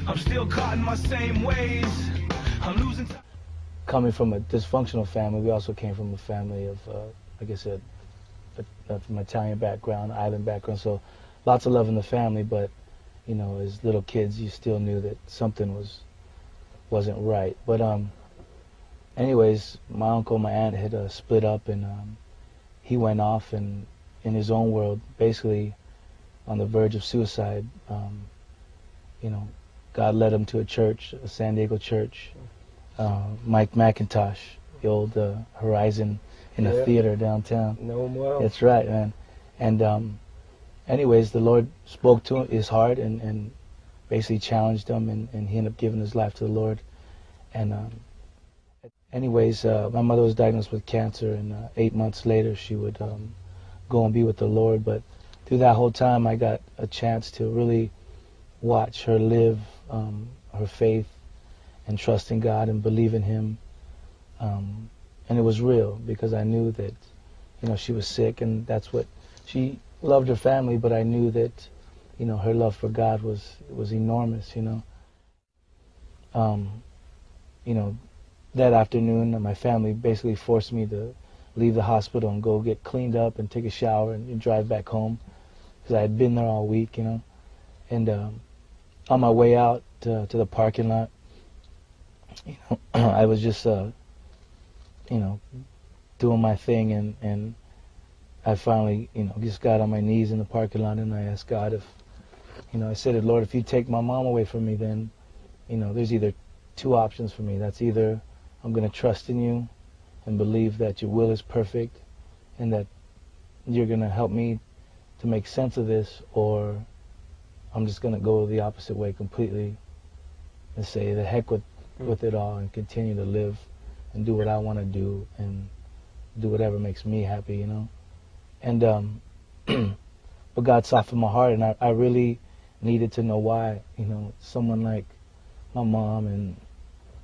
I'm still caught in my same ways. I'm losing time. Coming from a dysfunctional family, we also came from a family of, like I said, from Italian background, island background, so lots of love in the family, but, you know, as little kids, you still knew that something wasn't right. But anyways, my uncle and my aunt had split up, and he went off and in his own world, basically on the verge of suicide. You know, God led him to a church, a San Diego church. Mike McIntosh, the old Horizon in a theater downtown. Know him well. That's right, man. And anyways, the Lord spoke to his heart and basically challenged him, and he ended up giving his life to the Lord. And anyways, my mother was diagnosed with cancer, and 8 months later she would go and be with the Lord. But through that whole time, I got a chance to really watch her live her faith and trust in God and believe in Him. And it was real, because I knew that, you know, she was sick, and that's what she loved, her family, but I knew that, you know, her love for God was enormous, you know. You know, that afternoon, my family basically forced me to leave the hospital and go get cleaned up and take a shower and drive back home, because I had been there all week, you know. And on my way out to the parking lot, you know, I was just, you know, doing my thing, and I finally, you know, just got on my knees in the parking lot, and I asked God if, you know, I said, Lord, if you take my mom away from me, then, you know, there's either two options for me. That's either I'm going to trust in you and believe that your will is perfect and that you're going to help me to make sense of this, or I'm just going to go the opposite way completely and say the heck with it all and continue to live and do what I want to do and do whatever makes me happy, you know. And but God softened my heart, and I really needed to know why, you know, someone like my mom, and,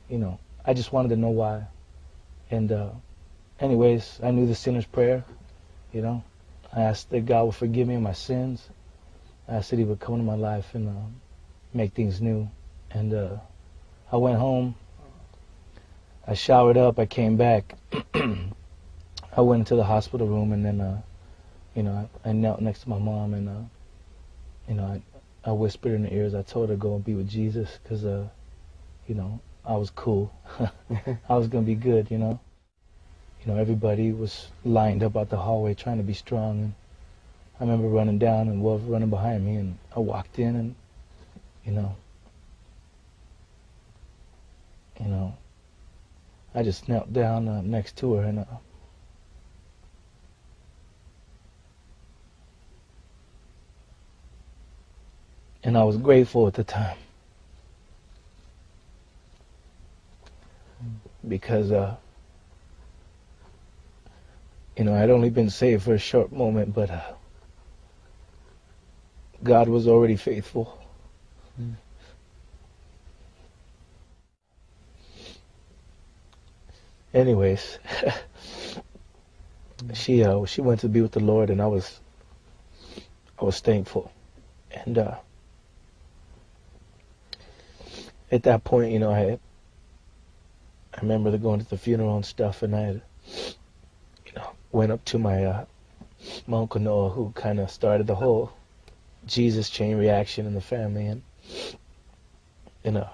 you know, I just wanted to know why. And anyways, I knew the sinner's prayer, you know. I asked that God would forgive me of my sins. I asked that He would come into my life and make things new. And I went home. I showered up. I came back. I went into the hospital room, and then, you know, I knelt next to my mom, and, you know, I whispered in her ears. I told her to go and be with Jesus, because, you know, I was cool. I was going to be good, you know. You know, everybody was lined up out the hallway trying to be strong. And I remember running down and Wolf running behind me, and I walked in, and, you know, I just knelt down next to her, and I was grateful at the time, because, you know, I'd only been saved for a short moment, but God was already faithful. Anyways, she went to be with the Lord, and I was thankful. And at that point, you know, I remember going to the funeral and stuff, and I had, you know, went up to my Uncle Noah, who kind of started the whole Jesus chain reaction in the family, and it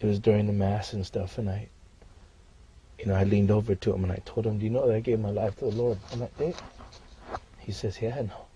was during the Mass and stuff, and I leaned over to him and I told him, do you know that I gave my life to the Lord on that day? He says, yeah, I know.